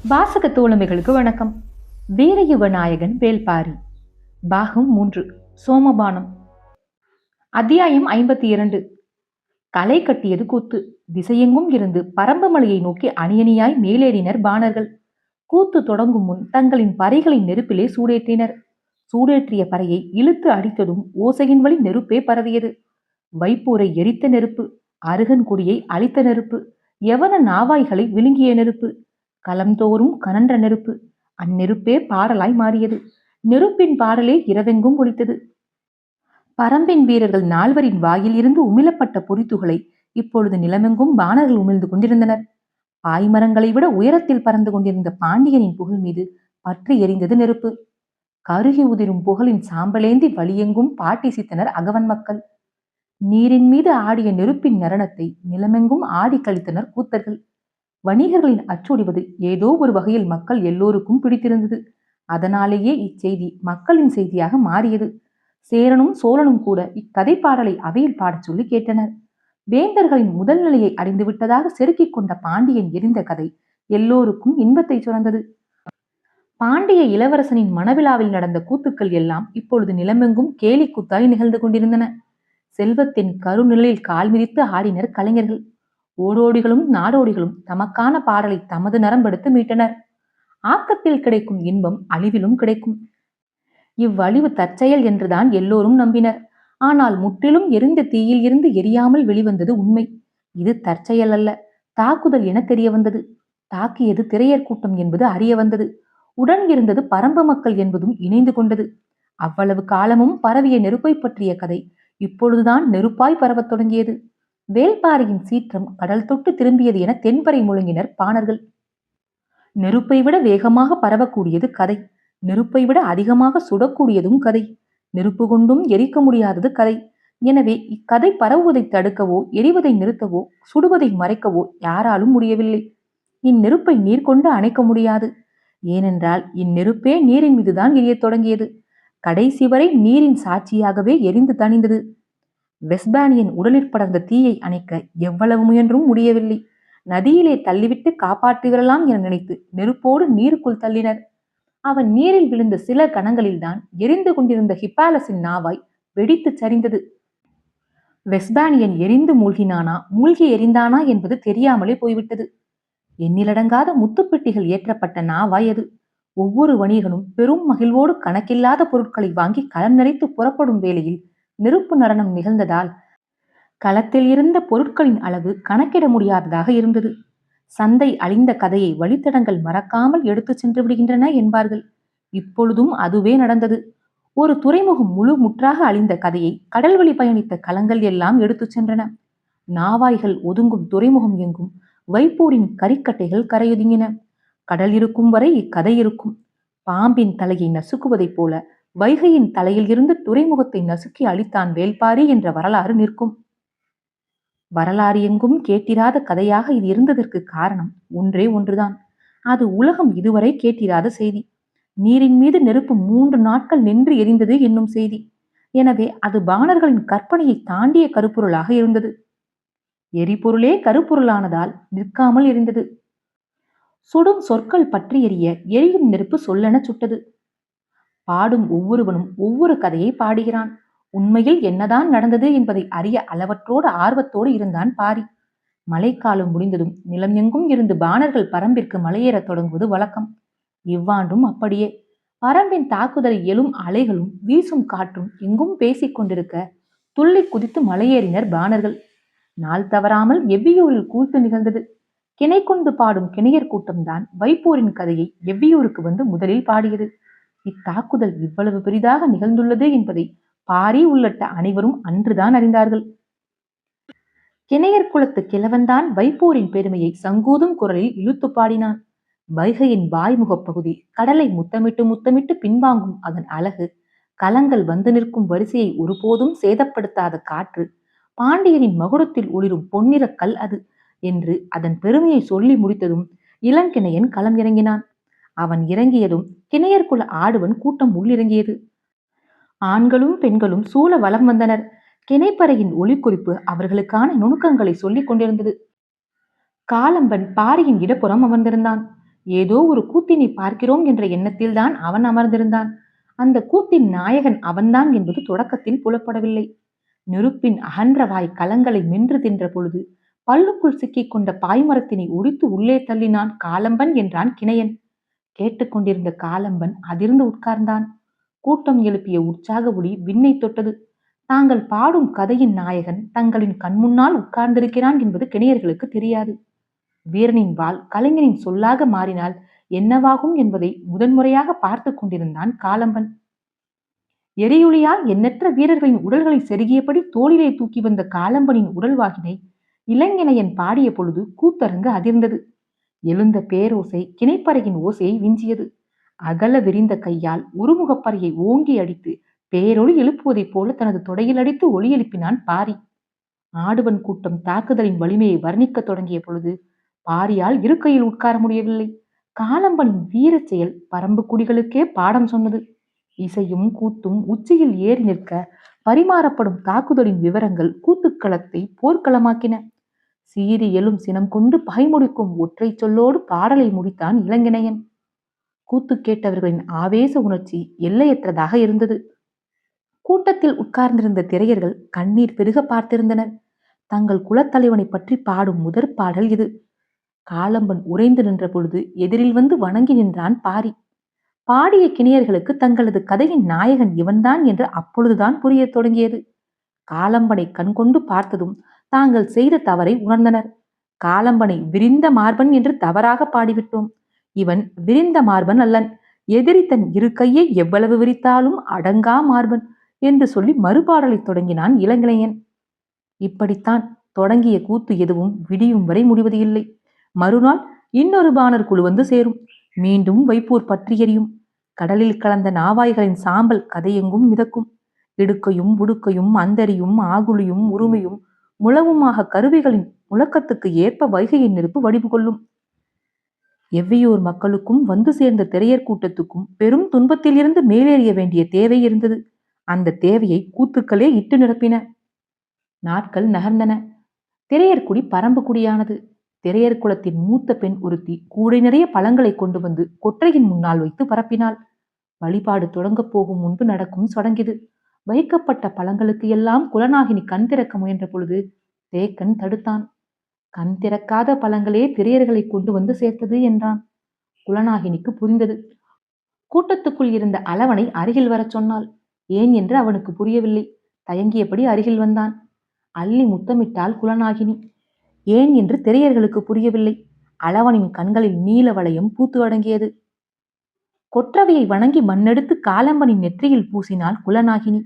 வாசக தோழமைகளுக்கு வணக்கம். வீரயுக நாயகன் வேள்பாரி. பாகம் 3. சோமபானம். அத்தியாயம் 52. களை கட்டியது கூத்து. திசையெங்கும் இருந்து பரம்பமலையை நோக்கி அணியணியாய் மேலேறினர் பாணர்கள். கூத்து தொடங்கும் முன் தங்களின் பறைகளின் நெருப்பிலே சூடேற்றினர். சூடேற்றிய பறையை இழுத்து அடித்ததும் ஓசையின் வழி நெருப்பே பரவியது. வைப்பூரை எரித்த நெருப்பு, அருகன் கொடியை அழித்த நெருப்பு, யவன நாவாய்களை விழுங்கிய நெருப்பு, களம்தோறும் கனன்ற நெருப்பு. அந்நெருப்பே பாடலாய் மாறியது. நெருப்பின் பாடலே இரவெங்கும் ஒலித்தது. பரம்பின் வீரர்கள் நால்வரின் வாயில் இருந்து உமிழப்பட்ட பொறித்துகளை இப்பொழுது நிலமெங்கும் பாணர்கள் உமிழ்ந்து கொண்டிருந்தனர். பாய்மரங்களை விட உயரத்தில் பறந்து கொண்டிருந்த பாண்டியனின் புகழ் மீது பற்றி எரிந்தது நெருப்பு. கருகி உதிரும் புகழின் சாம்பலேந்தி வழியெங்கும் பாட்டிசித்தனர் அகவன் மக்கள். நீரின் மீது ஆடிய நெருப்பின் நரணத்தை நிலமெங்கும் ஆடி கழித்தனர் கூத்தர்கள். வணிகர்களின் அச்சொடிவது ஏதோ ஒரு வகையில் மக்கள் எல்லோருக்கும் பிடித்திருந்தது. அதனாலேயே இச்செய்தி மக்களின் செய்தியாக மாறியது. சேரனும் சோழனும் கூட இக்கதை பாடலை அவையில் பாடச் சொல்லி கேட்டனர். வேந்தர்களின் முதல் நிலையை அடைந்து விட்டதாக செருக்கிக் கொண்ட பாண்டியன் எரிந்த கதை எல்லோருக்கும் இன்பத்தை சுரந்தது. பாண்டிய இளவரசனின் மணவிழாவில் நடந்த கூத்துக்கள் எல்லாம் இப்பொழுது நிலமெங்கும் கேலி கூத்தாய் நிகழ்ந்து கொண்டிருந்தன. செல்வத்தின் கருநிலையில் கால் மிதித்து ஆடினர் கலைஞர்கள். ஓடோடிகளும் நாடோடிகளும் தமக்கான பாடலை தமது நரம்பெடுத்து மீட்டனர். ஆக்கத்தில் கிடைக்கும் இன்பம் அழிவிலும் கிடைக்கும். இவ்வழிவு தற்செயல் என்றுதான் எல்லோரும் நம்பினர். ஆனால் முற்றிலும் எரிந்த தீயில் இருந்து எரியாமல் வெளிவந்தது உண்மை. இது தற்செயல் அல்ல, தாக்குதல் என தெரிய வந்தது. தாக்கியது திரையர் கூட்டம் என்பது அறிய வந்தது. உடன் இருந்தது பரம்ப மக்கள் என்பதும் இணைந்து கொண்டது. அவ்வளவு காலமும் பரவிய நெருப்பை பற்றிய கதை இப்பொழுதுதான் நெருப்பாய் பரவத் தொடங்கியது. வேள்பாரியின் சீற்றம் கடல் தொட்டு திரும்பியது என தென்பறை முழங்கினர் பாணர்கள். நெருப்பை விட வேகமாக பரவக்கூடியது கதை. நெருப்பை விட அதிகமாக சுடக்கூடியதும் கதை. நெருப்பு கொண்டும் எரிக்க முடியாதது கதை. எனவே இக்கதை பரவுவதை தடுக்கவோ, எரிவதை நிறுத்தவோ, சுடுவதை மறைக்கவோ யாராலும் முடியவில்லை. இந்நெருப்பை நீர் கொண்டு அணைக்க முடியாது. ஏனென்றால் இந்நெருப்பே நீரின் மீதுதான் எரியத் தொடங்கியது. கடைசி வரை நீரின் சாட்சியாகவே எரிந்து தணிந்தது. வெஸ்பானியன் உடலில் படர்ந்த தீயை அணைக்க எவ்வளவு முயன்றும் முடியவில்லை. நதியிலே தள்ளிவிட்டு காப்பாற்றிவிடலாம் என நினைத்து நெருப்போடு நீருக்குள் தள்ளினர். அவன் நீரில் விழுந்த சில கணங்களில்தான் எரிந்து கொண்டிருந்த ஹிப்பாலஸின் நாவாய் வெடித்து சரிந்தது. வெஸ்பானியன் எரிந்து மூழ்கினானா, மூழ்கி எரிந்தானா என்பது தெரியாமலே போய்விட்டது. எண்ணிலடங்காத முத்துப்பெட்டிகள் ஏற்றப்பட்ட நாவாய் அது. ஒவ்வொரு வணிகனும் பெரும் மகிழ்வோடு கணக்கில்லாத பொருட்களை வாங்கி களம் நிறைத்து புறப்படும் வேளையில் நெருப்பு நடனம் நிகழ்ந்ததால் களத்தில் இருந்த பொருட்களின் அளவு கணக்கிட முடியாததாக இருந்தது. சந்தை அழிந்த கதையை வழித்தடங்கள் மறக்காமல் எடுத்து சென்று விடுகின்றன என்பார்கள். இப்பொழுதும் அதுவே நடந்தது. ஒரு துறைமுகம் முழு முற்றாக அழிந்த கதையை கடல்வழி பயணித்த களங்கள் எல்லாம் எடுத்து சென்றன. நாவாய்கள் ஒதுங்கும் துறைமுகம் எங்கும் வைப்பூரின் கரிக்கட்டைகள் கரையொதுங்கின. கடல் இருக்கும் வரை இக்கதை இருக்கும். பாம்பின் தலையை நசுக்குவதைப் போல வைகையின் தலையில் இருந்து துறைமுகத்தை நசுக்கி அழித்தான் வேள்பாரி என்ற வரலாறு நிற்கும். வரலாறு எங்கும் கேட்டிராத கதையாக இது இருந்ததற்கு காரணம் ஒன்றே ஒன்றுதான். அது உலகம் இதுவரை கேட்டிராத செய்தி. நீரின் மீது நெருப்பு 3 நாட்கள் நின்று எரிந்தது என்னும் செய்தி. எனவே அது பாணர்களின் கற்பனையை தாண்டிய கருப்பொருளாக இருந்தது. எரிபொருளே கருப்பொருளானதால் நிற்காமல் எரிந்தது. சுடும் சொற்கள் பற்றி எரிய எரியும் நெருப்பு சொல்லென சுட்டது. பாடும் ஒவ்வொருவனும் ஒவ்வொரு கதையை பாடுகிறான். உண்மையில் என்னதான் நடந்தது என்பதை அறிய அளவற்றோடு ஆர்வத்தோடு இருந்தான் பாரி. மழைக்காலம் முடிந்ததும் நிலம் எங்கும் இருந்து பாணர்கள் பரம்பிற்கு மலையேறத் தொடங்குவது வழக்கம். இவ்வாண்டும் அப்படியே. பரம்பின் தாக்குதலை எழும் அலைகளும் வீசும் காற்றும் எங்கும் பேசிக் கொண்டிருக்க துள்ளி குதித்து மலையேறினர் பாணர்கள். நாள் தவறாமல் எவ்வியூரில் கூத்து நிகழ்ந்தது. கிணை கொண்டு பாடும் கிணையர் கூட்டம்தான் வைப்பூரின் கதையை எவ்வியூருக்கு வந்து முதலில் பாடியது. இத்தாக்குதல் இவ்வளவு பெரிதாக நிகழ்ந்துள்ளது என்பதை பாரி உள்ளிட்ட அனைவரும் அன்றுதான் அறிந்தார்கள். கிணையர் குலத்து கிழவன்தான் வைப்பூரின் பெருமையை சங்கூதும் குரலில் இழுத்து பாடினான். வைகையின் வாய்முகப் பகுதி கடலை முத்தமிட்டு முத்தமிட்டு பின்வாங்கும் அதன் அழகு, கலங்கள் வந்து நிற்கும் வரிசையை ஒருபோதும் சேதப்படுத்தாத காற்று, பாண்டியனின் மகுடத்தில் ஒளிரும் பொன்னிற கல் அது என்று அதன் பெருமையை சொல்லி முடித்ததும் இளங்கிணையன் களம் இறங்கினான். அவன் இறங்கியதும் கிணையர்குல ஆடுவன் கூட்டம் உள்ளிறங்கியது. ஆண்களும் பெண்களும் சூழ வலம் வந்தனர். கிணைப்பறையின் ஒளிக்குறிப்பு அவர்களுக்கான நுணுக்கங்களை சொல்லிக் கொண்டிருந்தது. காலம்பன் பாரியின் இடப்புறம் அமர்ந்திருந்தான். ஏதோ ஒரு கூத்தினை பார்க்கிறோம் என்ற எண்ணத்தில்தான் அவன் அமர்ந்திருந்தான். அந்த கூத்தின் நாயகன் அவன்தான் என்பது தொடக்கத்தில் புலப்படவில்லை. நெருப்பின் அகன்ற வாய் கலங்களை மென்று தின்ற பொழுது பல்லுக்குள் சிக்கிக் கொண்ட பாய்மரத்தினை ஒடித்து உள்ளே தள்ளினான் காலம்பன் என்றான் கிணையன். கேட்டுக்கொண்டிருந்த காலம்பன் அதிர்ந்து உட்கார்ந்தான். கூட்டம் எழுப்பிய உற்சாக ஒளி விண்ணை தொட்டது. தாங்கள் பாடும் கதையின் நாயகன் தங்களின் கண்முன்னால் உட்கார்ந்திருக்கிறான் என்பது கிணையர்களுக்கு தெரியாது. வீரனின் வாள் கலைஞனின் சொல்லாக மாறினால் என்னவாகும் என்பதை முதன்முறையாக பார்த்து கொண்டிருந்தான் காலம்பன். எரியுளியால் எண்ணற்ற வீரர்களின் உடல்களை செருகியபடி தோளிலே தூக்கி வந்த காலம்பனின் உடல்வாகினை இளைஞனையன் பாடிய பொழுது கூத்தரங்கு அதிர்ந்தது. எழுந்த பேரோசை கிணைப்பறையின் ஓசையை விஞ்சியது. அகல விரிந்த கையால் ஒருமுகப்பறையை ஓங்கி அடித்து பேரொளி எழுப்புவதைப் போல தனது தொடையில் அடித்து ஒளி எழுப்பினான் பாரி. ஆடுவன் கூட்டம் தாக்குதலின் வலிமையை வர்ணிக்க தொடங்கிய பொழுது பாரியால் இருக்கையில் உட்கார முடியவில்லை. காலம்பனின் வீரச் செயல் பரம்பு குடிகளுக்கே பாடம் சொன்னது. இசையும் கூத்தும் உச்சியில் ஏறி நிற்க பரிமாறப்படும் தாக்குதலின் விவரங்கள் கூத்துக்களத்தை போர்க்களமாக்கின. சீறி எழும் சினம் கொண்டு பகைமுடிக்கும் ஒற்றை சொல்லோடு பாடலை முடித்தான் இளங்கிணையன். கூத்து கேட்டவர்களின் ஆவேச உணர்ச்சி எல்லையற்றதாக இருந்தது. கூட்டத்தில் உட்கார்ந்திருந்த திரையர்கள் கண்ணீர் பெருக பார்த்திருந்தனர். தங்கள் குலத்தலைவனை பற்றி பாடும் முதற் பாடல் இது. காலம்பன் உறைந்து நின்ற பொழுது எதிரில் வந்து வணங்கி நின்றான் பாரி. பாடிய கிணியர்களுக்கு தங்களது கதையின் நாயகன் இவன்தான் என்று அப்பொழுதுதான் புரிய தொடங்கியது. காலம்பனை கண்கொண்டு பார்த்ததும் தாங்கள் செய்த தவறை உணர்ந்தனர். காலம்பனை விரிந்த மார்பன் என்று தவறாக பாடிவிட்டோம். இவன் விரிந்த மார்பன் அல்லன், எதிரி தன் இரு கையை எவ்வளவு விரித்தாலும் அடங்கா மார்பன் என்று சொல்லி மறுபாடலை தொடங்கினான் இளங்கிளையன். இப்படித்தான் தொடங்கிய கூத்து எதுவும் விடியும் வரை முடிவது இல்லை. மறுநாள் இன்னொரு பாணர் குழு வந்து சேரும். மீண்டும் வைப்பூர் பற்றி எரியும். கடலில் கலந்த நாவாய்களின் சாம்பல் கதையெங்கும் மிதக்கும். இடுக்கையும் உடுக்கையும் அந்தரியும் ஆகுளியும் உருமையும் முழவுமாக கருவிகளின் முழக்கத்துக்கு ஏற்ப வைகையின் நெருப்பு வடிவு கொள்ளும். எவ்வியூர் மக்களுக்கும் வந்து சேர்ந்த திரையர் கூட்டத்துக்கும் பெரும் துன்பத்தில் இருந்து மேலேறிய வேண்டிய தேவை இருந்தது. அந்த தேவையை கூத்துக்களே இட்டு நிரப்பின. நாட்கள் நகர்ந்தன. திரையர்குடி பரம்பு குடியானது. திரையர் குலத்தின் மூத்த பெண் ஒருத்தி கூடை நிறைய பழங்களை கொண்டு வந்து கொற்றையின் முன்னால் வைத்து பரப்பினாள். வழிபாடு தொடங்கப் போகும் முன்பு நடக்கும் சடங்கிது. வைக்கப்பட்ட பழங்களுக்கு எல்லாம் குலநாகினி கண் திறக்க முயன்ற பொழுது தேக்கன் தடுத்தான். கண் திறக்காத பழங்களே திரையர்களை கொண்டு வந்து சேர்த்தது என்றான். குலநாகினிக்கு புரிந்தது. கூட்டத்துக்குள் இருந்த அளவனை அருகில் வரச் சொன்னாள். ஏன் என்று அவனுக்கு புரியவில்லை. தயங்கியபடி அருகில் வந்தான். அள்ளி முத்தமிட்டாள் குலநாகினி. ஏன் என்று திரையர்களுக்கு புரியவில்லை. அளவனின் கண்களில் நீல வளையம் பூத்து அடங்கியது. கொற்றவையை வணங்கி மண்ணெடுத்து காலம்பனின் நெற்றியில் பூசினாள் குலநாகினி.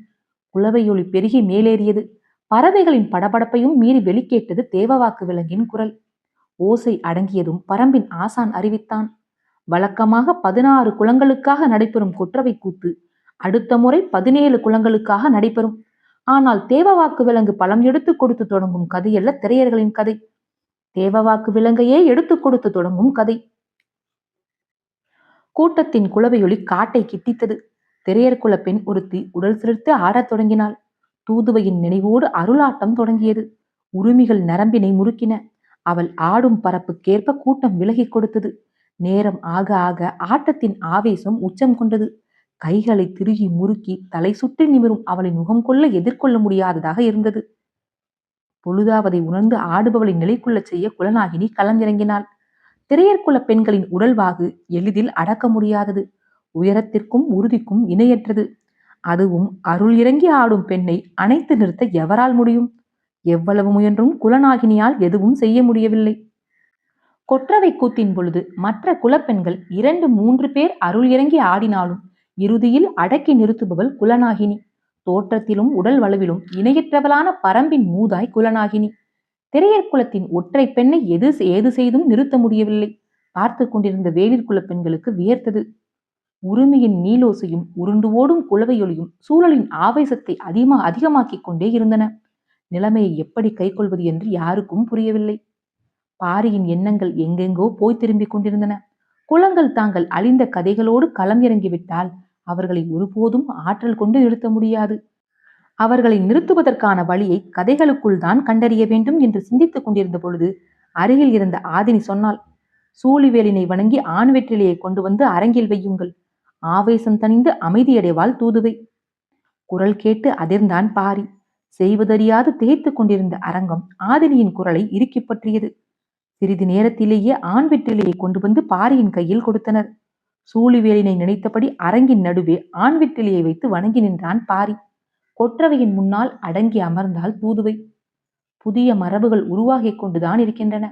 குலவையொளி பெருகி மேலேறியது. பறவைகளின் படபடப்பையும் மீறி வெளிக்கேட்டது தேவவாக்கு விலங்கின் குரல். ஓசை அடங்கியதும் பரம்பின் ஆசான் அறிவித்தான். வழக்கமாக 16 குலங்களுக்காக நடைபெறும் கொற்றவை கூத்து அடுத்த முறை 17 குலங்களுக்காக நடைபெறும். ஆனால் தேவவாக்கு விலங்கு பழம் எடுத்து கொடுத்து தொடங்கும் கதையல்ல திரையர்களின் கதை. தேவவாக்கு விலங்கையே எடுத்து கொடுத்து தொடங்கும் கதை. கூட்டத்தின் குலவையொலி காட்டை கிட்டித்தது. திரையர் குல பெண் ஒருத்தி உடல் சிலிர்த்து ஆடத் தொடங்கினாள். தூதுவையின் நினைவோடு அருளாட்டம் தொடங்கியது. உரிமைகள் நரம்பினை முறுக்கின. அவள் ஆடும் பரப்புக்கேற்ப கூட்டம் விலகி கொடுத்தது. நேரம் ஆக ஆக ஆட்டத்தின் ஆவேசம் உச்சம் கொண்டது. கைகளை திருகி முறுக்கி தலை சுற்றி நிமிரும் அவளின் முகம் கொள்ள எதிர்கொள்ள முடியாததாக இருந்தது. பொழுதாவதை உணர்ந்து ஆடுபவளை நிலை கொள்ளச் செய்ய குலநாகினி களமிறங்கினாள். திரையர்குல பெண்களின் உடல்வாகு எளிதில் அடக்க முடியாதது. உயரத்திற்கும் உறுதிக்கும் இணையற்றது. அதுவும் அருள் இறங்கி ஆடும் பெண்ணை அணைத்து நிறுத்த எவரால் முடியும்? எவ்வளவு முயன்றும் குலநாகினியால் எதுவும் செய்ய முடியவில்லை. கொற்றவை கூத்தின் பொழுது மற்ற குலப்பெண்கள் 2-3 பேர் அருள் இறங்கி ஆடினாலும் இறுதியில் அடக்கி நிறுத்துபவள் குலநாகினி. தோற்றத்திலும் உடல் வலுவிலும் இணையற்றவளான பரம்பின் மூதாய் குலநாகினி. திரையர் குலத்தின் ஒற்றை பெண்ணை ஏது செய்தும் நிறுத்த முடியவில்லை. பார்த்து கொண்டிருந்த வேளிர் குல பெண்களுக்கு வியர்த்தது. உரிமையின் நீலோசையும் உருண்டு ஓடும் குலவையொலியும் சூழலின் ஆவேசத்தை அதிகமாக்கிக் கொண்டே இருந்தன. நிலைமையை எப்படி கைக்கொள்வது என்று யாருக்கும் புரியவில்லை. பாரியின் எண்ணங்கள் எங்கெங்கோ போய் திரும்பிக் கொண்டிருந்தன. குலங்கள் தாங்கள் அழிந்த கதைகளோடு களம் இறங்கிவிட்டால் அவர்களை ஒருபோதும் ஆற்றல் கொண்டு நிறுத்த முடியாது. அவர்களை நிறுத்துவதற்கான வழியை கதைகளுக்குள் தான் கண்டறிய வேண்டும் என்று சிந்தித்துக் கொண்டிருந்த பொழுது அருகில் இருந்த ஆதினி சொன்னாள். சூழிவேலினை வணங்கி ஆண் வெற்றிலையை கொண்டு வந்து அரங்கில் வையுங்கள். ஆவேசம் தணிந்து அமைதியடைவாள் தூதுவை. குரல் கேட்டு அதிர்ந்தான் பாரி. செய்வதறியாது திகைத்துக் கொண்டிருந்த அரங்கம் ஆதினியின் குரலை இறுக்கி பற்றியது. சிறிது நேரத்திலேயே ஆண் வெற்றிலையை கொண்டு வந்து பாரியின் கையில் கொடுத்தனர். சூழிவேலினை நினைத்தபடி அரங்கின் நடுவே ஆண் வெற்றிலையை வைத்து வணங்கி நின்றான் பாரி. கொற்றவையின் முன்னால் அடங்கி அமர்ந்தாள் தூதுவை. புதிய மரபுகள் உருவாகிக் கொண்டுதான் இருக்கின்றன.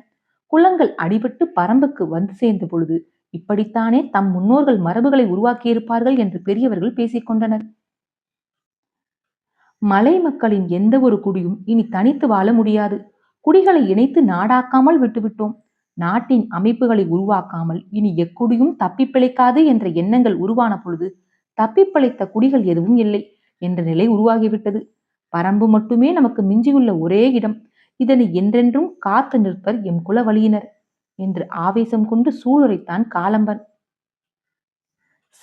குலங்கள் அடிபட்டு பரம்புக்கு வந்து சேர்ந்த பொழுது இப்படித்தானே தம் முன்னோர்கள் மரபுகளை உருவாக்கியிருப்பார்கள் என்று பெரியவர்கள் பேசிக்கொண்டனர். மலை மக்களின் எந்த ஒரு குடியும் இனி தனித்து வாழ முடியாது. குடிகளை இணைத்து நாடாக்காமல் விட்டுவிட்டோம். நாட்டின் அமைப்புகளை உருவாக்காமல் இனி எக்குடியும் தப்பி பிழைக்காது என்ற எண்ணங்கள் உருவான பொழுது தப்பி பிழைத்த குடிகள் எதுவும் இல்லை என்ற நிலை உருவாகிவிட்டது. பரம்பு மட்டுமே நமக்கு மிஞ்சியுள்ள ஒரே இடம். இதனை என்றென்றும் காத்து நிற்பர் எம் குல வழியினர் என்று ஆவேசம் கொண்டு சூளுரைத்தான் காலம்பன்.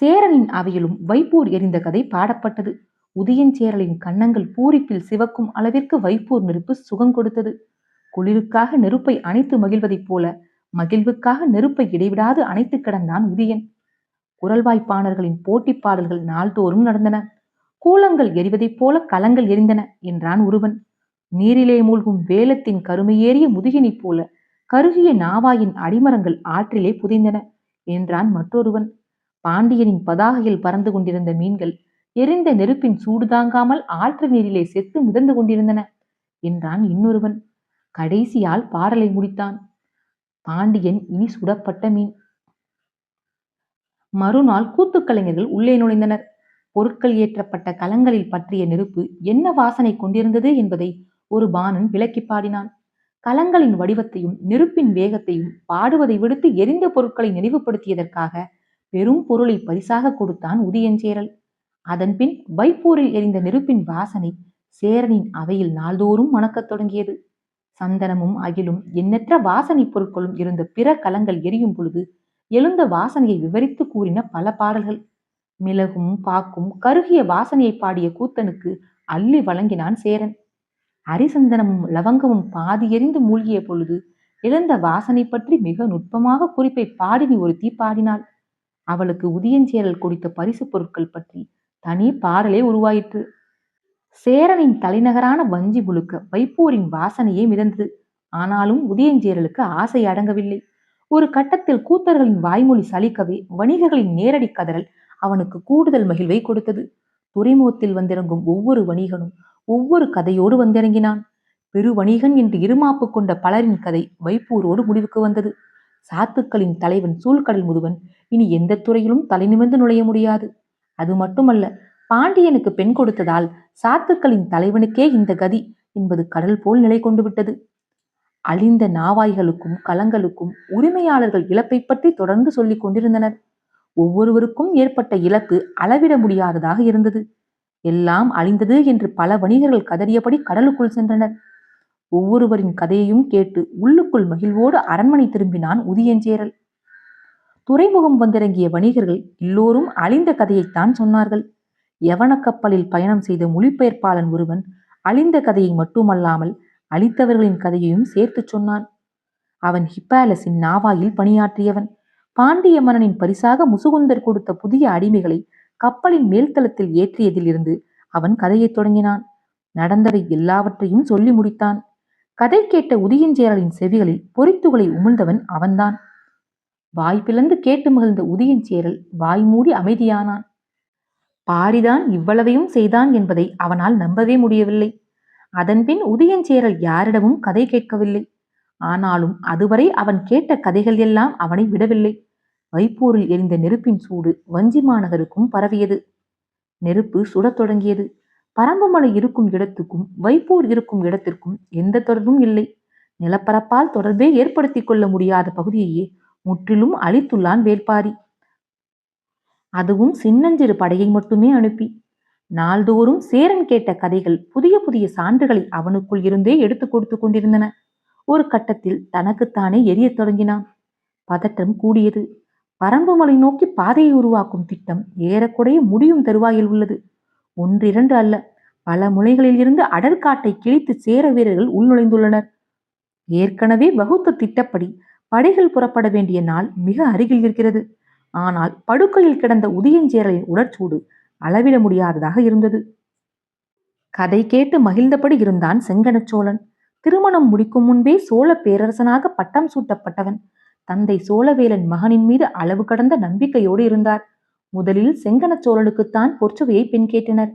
சேரனின் அவையிலும் வைப்பூர் எரிந்த கதை பாடப்பட்டது. உதயஞ்சேரலின் கன்னங்கள் பூரிப்பில் சிவக்கும் அளவிற்கு வைப்பூர் நெருப்பு சுகம் கொடுத்தது. குளிருக்காக நெருப்பை அணைத்து மகிழ்வதைப் போல மகிழ்வுக்காக நெருப்பை இடைவிடாது அணைத்து கிடந்தான் உதயன். குரல்வாய்ப்பாணர்களின் போட்டி பாடல்கள் நாள்தோறும் நடந்தன. கூலங்கள் எரிவதைப் போல கலங்கள் எரிந்தன என்றான் ஒருவன். நீரிலே மூழ்கும் வேலத்தின் கருமையேறிய முதுகினை போல கருகிய நாவாயின் அடிமரங்கள் ஆற்றிலே புதைந்தன என்றான் மற்றொருவன். பாண்டியனின் பதாகையில் பறந்து கொண்டிருந்த மீன்கள் எரிந்த நெருப்பின் சூடு தாங்காமல் ஆற்று நீரிலே செத்து மிதந்து கொண்டிருந்தன என்றான் இன்னொருவன். கடைசியால் பாடலை முடித்தான். பாண்டியன் இனி சுடப்பட்ட மீன். மறுநாள் கூத்துக்கலைஞர்கள் உள்ளே நுழைந்தனர். பொருட்கள் ஏற்றப்பட்ட கலங்களில் பற்றிய நெருப்பு என்ன வாசனை கொண்டிருந்தது என்பதை ஒரு பாணன் விளக்கி பாடினான். கலங்களின் வடிவத்தையும் நெருப்பின் வேகத்தையும் பாடுவதை விடுத்து எரிந்த பொருட்களை நினைவுபடுத்தியதற்காக பெரும் பொருளை பரிசாக கொடுத்தான் உதயஞ்சேரல். அதன்பின் வைப்பூரில் எரிந்த நெருப்பின் வாசனை சேரனின் அவையில் நாள்தோறும் மணக்கத் தொடங்கியது. சந்தனமும் அகிலும் எண்ணற்ற வாசனை பொருட்களும் இருந்த பிற கலங்கள் எரியும் பொழுது எழுந்த வாசனையை விவரித்து கூறின பல பாடல்கள். மிளகும் பாக்கும் கருகிய வாசனையை பாடிய கூத்தனுக்கு அள்ளி வழங்கினான் சேரன். அரிசந்தனமும் லவங்கமும் பாதி எரிந்து மூழ்கிய பொழுது எழுந்த வாசனை பற்றி மிக நுட்பமாக குறிப்பை பாடினி ஒருத்தி பாடினாள். அவளுக்கு உதயஞ்சேரல் கொடுத்த பரிசு பொருட்கள் பற்றி தனி பாடலே உருவாயிற்று. சேரனின் தலைநகரான வஞ்சி முழுக்க வைப்பூரின் வாசனையே மிதந்தது. ஆனாலும் உதயஞ்சேரலுக்கு ஆசை அடங்கவில்லை. ஒரு கட்டத்தில் கூத்தர்களின் வாய்மொழி சலிக்கவே வணிகர்களின் நேரடி கதறல் அவனுக்கு கூடுதல் மகிழ்வை கொடுத்தது. துறைமுகத்தில் வந்திறங்கும் ஒவ்வொரு வணிகனும் ஒவ்வொரு கதையோடு வந்திறங்கினான். பெரு வணிகன் என்று இருமாப்பு கொண்ட பலரின் கதை வைப்பூரோடு முடிவுக்கு வந்தது. சாத்துக்களின் தலைவன் சூழ்கடல் முதுவன் இனி எந்த துறையிலும் தலை நிமிர்ந்து நுழைய முடியாது. அது மட்டுமல்ல, பாண்டியனுக்கு பெண் கொடுத்ததால் சாத்துக்களின் தலைவனுக்கே இந்த கதி என்பது கடல் போல் நிலை கொண்டு விட்டது. அழிந்த நாவாய்களுக்கும் கலங்களுக்கும் உரிமையாளர்கள் இழப்பை பற்றி தொடர்ந்து சொல்லிக் கொண்டிருந்தனர். ஒவ்வொருவருக்கும் ஏற்பட்ட இழப்பு அளவிட முடியாததாக இருந்தது. எல்லாம் அழிந்தது என்று பல வணிகர்கள் கதறியபடி கடலுக்குள் சென்றனர். ஒவ்வொருவரின் கதையையும் கேட்டு உள்ளுக்குள் மகிழ்வோடு அரண்மனை திரும்பினான் உதயஞ்சேரல். துறைமுகம் வந்திறங்கிய வணிகர்கள் எல்லோரும் அழிந்த கதையைத்தான் சொன்னார்கள். யவன கப்பலில் பயணம் செய்த மொழிபெயர்ப்பாளன் ஒருவன் அழிந்த கதையை மட்டுமல்லாமல் அழித்தவர்களின் கதையையும் சேர்த்து சொன்னான். அவன் ஹிப்பாலஸின் நாவாயில் பணியாற்றியவன். பாண்டிய மன்னனின் பரிசாக முசுகுந்தர் கொடுத்த புதிய அடிமைகளை கப்பலின் மேல்தளத்தில் ஏற்றியதில் இருந்து அவன் கதையை தொடங்கினான். நடந்தவை எல்லாவற்றையும் சொல்லி முடித்தான். கதை கேட்ட உதயஞ்சேரலின் செவிகளில் பொறித்துகளை உமிழ்ந்தவன் அவன்தான். வாய் பிளந்து கேட்டு மகிழ்ந்த உதயஞ்சேரல் வாய் மூடி அமைதியானான். பாரிதான் இவ்வளவையும் செய்தான் என்பதை அவனால் நம்பவே முடியவில்லை. அதன்பின் உதயஞ்சேரல் யாரிடமும் கதை கேட்கவில்லை. ஆனாலும் அதுவரை அவன் கேட்ட கதைகள் எல்லாம் அவனை விடவில்லை. வைப்பூரில் எரிந்த நெருப்பின் சூடு வஞ்சி மாநகருக்கும் பரவியது. நெருப்பு சுடத் தொடங்கியது. பரம்புமலை இருக்கும் இடத்துக்கும் வைப்பூர் இருக்கும் இடத்திற்கும் எந்த தொடர்பும் இல்லை. நிலப்பரப்பால் தொடர்பே ஏற்படுத்தி கொள்ள முடியாத பகுதியையே முற்றிலும் அழித்துள்ளான் வேள்பாரி. அதுவும் சின்னஞ்சிறு படையை மட்டுமே அனுப்பி. நாள்தோறும் சேரன் கேட்ட கதைகள் புதிய புதிய சான்றுகளை அவனுக்குள் இருந்தே எடுத்து கொடுத்து கொண்டிருந்தன. ஒரு கட்டத்தில் தனக்குத்தானே எரியத் தொடங்கினான். பதற்றம் கூடியது. பரம்புமலை நோக்கி பாதையை உருவாக்கும் திட்டம் ஏறக்குறைய முடியும் தருவாயில் உள்ளது. ஒன்றிரண்டு அல்ல, பல முனைகளில் இருந்து அடற்காட்டை கிழித்து சேர வீரர்கள் உள்நுழைந்துள்ளனர். ஏற்கனவே வகுத்த திட்டப்படி படைகள் புறப்பட வேண்டிய நாள் மிக அருகில் இருக்கிறது. ஆனால் படுக்கையில் கிடந்த உதயஞ்சேரலின் உடற்சூடு அளவிட முடியாததாக இருந்தது. கதை கேட்டு மகிழ்ந்தபடி இருந்தான் செங்கனச்சோழன். திருமணம் முடிக்கும் முன்பே சோழ பேரரசனாக பட்டம் சூட்டப்பட்டவன். தந்தை சோழவேலன் மகனின் மீது அளவு கடந்த நம்பிக்கையோடு இருந்தார். முதலில் செங்கனச்சோழனுக்குத்தான் பொற்சுவையை பெண் கேட்டனர்.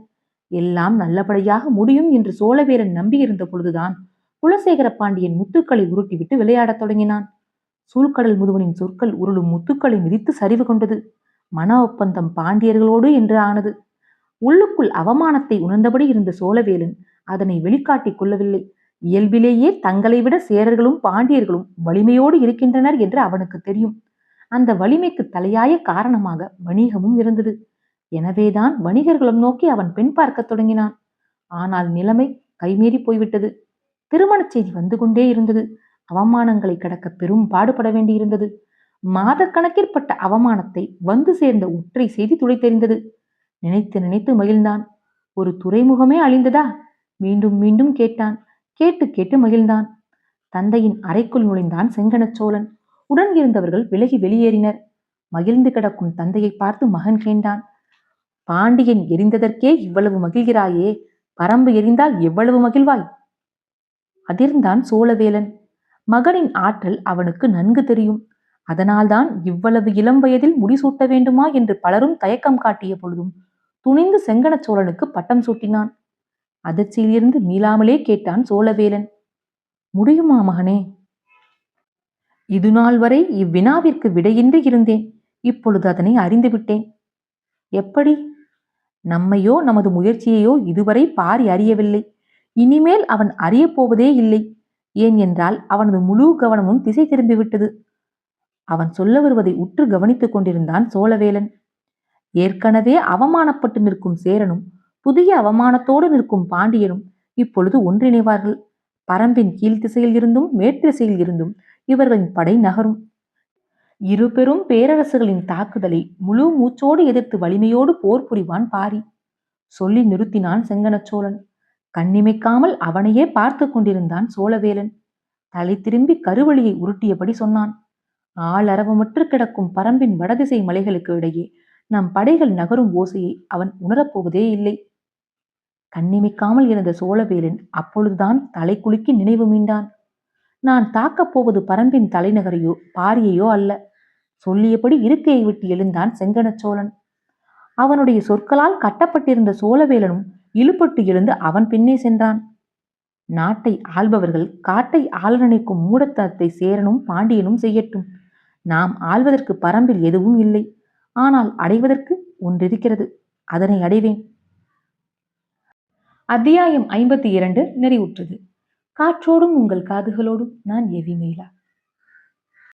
எல்லாம் நல்லபடியாக முடியும் என்று சோழவேலன் நம்பியிருந்த பொழுதுதான் குலசேகர பாண்டியன் முத்துக்களை உருட்டிவிட்டு விளையாடத் தொடங்கினான். சூழ்கடல் முதுவனின் சொற்கள் உருளும் முத்துக்களை மிதித்து சரிவு கொண்டது. மன ஒப்பந்தம் பாண்டியர்களோடு என்று ஆனது. உள்ளுக்குள் அவமானத்தை உணர்ந்தபடி இருந்த சோழவேலன் அதனை வெளிக்காட்டிக் கொள்ளவில்லை. இயல்பிலேயே தங்களை விட சேரர்களும் பாண்டியர்களும் வலிமையோடு இருக்கின்றனர் என்று அவனுக்கு தெரியும். அந்த வலிமைக்கு தலையாய காரணமாக வணிகமும் இருந்தது. எனவேதான் வணிகர்களும் நோக்கி அவன் பெண் பார்க்க தொடங்கினான். ஆனால் நிலைமை கைமீறி போய்விட்டது. திருமணச் செய்தி வந்து கொண்டே இருந்தது. அவமானங்களை கடக்க பெரும் பாடுபட வேண்டியிருந்தது. மாதக்கணக்கிற்பட்ட அவமானத்தை வந்து சேர்ந்த ஒற்றை செய்தி துளைத்தெறிந்தது. நினைத்து நினைத்து மகிழ்ந்தான். ஒரு துறைமுகமே அழிந்ததா? மீண்டும் மீண்டும் கேட்டான். கேட்டு கேட்டு மகிழ்ந்தான். தந்தையின் அறைக்குள் நுழைந்தான் செங்கனச்சோழன். உடன் இருந்தவர்கள் விலகி வெளியேறினர். மகிழ்ந்து கிடக்கும் தந்தையை பார்த்து மகன் கேட்டான். பாண்டியன் எரிந்ததற்கே இவ்வளவு மகிழ்கிறாயே, பரம்பு எரிந்தால் எவ்வளவு மகிழ்வாய்? அதிர்ந்தான் சோழவேலன். மகனின் ஆற்றல் அவனுக்கு நன்கு தெரியும். அதனால்தான் இவ்வளவு இளம் வயதில் முடிசூட்ட வேண்டுமா என்று பலரும் தயக்கம் காட்டிய பொழுதும் துணிந்து செங்கனச்சோழனுக்கு பட்டம் சூட்டினான். அதிர்ச்சியிலிருந்து மீளாமலே கேட்டான் சோழவேலன். முடியுமா மகனே? இது நாள் வரை இவ்வினாவிற்கு விடையின்றி இருந்தேன். இப்பொழுது அதனை அறிந்துவிட்டேன். எப்படி? நம்மையோ நமது முயற்சியையோ இதுவரை பாரி அறியவில்லை. இனிமேல் அவன் அறியப்போவதே இல்லை. ஏன் என்றால் அவனது முழு கவனமும் திசை திரும்பிவிட்டது. அவன் சொல்ல வருவதை உற்று கவனித்துக் கொண்டிருந்தான் சோழவேலன். ஏற்கனவே அவமானப்பட்டு நிற்கும் சேரனும் புதிய அவமானத்தோடு நிற்கும் பாண்டியனும் இப்பொழுது ஒன்றிணைவார்கள். பரம்பின் கீழ் திசையில் இருந்தும் மேற்றிசையில் இருந்தும் இவர்களின் படை நகரும். இரு பெரும் பேரரசுகளின் தாக்குதலை முழு மூச்சோடு எதிர்த்து வலிமையோடு போர் புரிவான் பாரி. சொல்லி நிறுத்தினான் செங்கனச்சோழன். கண்ணிமைக்காமல் அவனையே பார்த்து கொண்டிருந்தான் சோழவேலன். தலை திரும்பி கருவழியை உருட்டியபடி சொன்னான். ஆளரவமற்று கிடக்கும் பரம்பின் வடதிசை மலைகளுக்கு இடையே நம் படைகள் நகரும் ஓசையை அவன் உணரப்போவதே இல்லை. கண்ணிமைக்காமல் இருந்த சோழவேலன் அப்பொழுதுதான் தலை குலுக்கி நினைவு மீண்டான். நான் தாக்கப் போவது பரம்பின் தலைநகரையோ பாரியையோ அல்ல. சொல்லியபடி இருக்கையை விட்டு எழுந்தான் செங்கனச்சோழன். அவனுடைய சொற்களால் கட்டப்பட்டிருந்த சோழவேலனும் இழுபட்டு எழுந்து அவன் பின்னே சென்றான். நாட்டை ஆள்பவர்கள் காட்டை ஆள நினைக்கும் மூடத்தனத்தை சேரனும் பாண்டியனும் செய்யட்டும். நாம் ஆள்வதற்கு பரம்பில் எதுவும் இல்லை. ஆனால் அடைவதற்கு ஒன்றிருக்கிறது. அதனை அடைவேன். அத்தியாயம் 52 நிறைவுற்றது. காற்றோடும் உங்கள் காதுகளோடும் நான் எவிமேலா.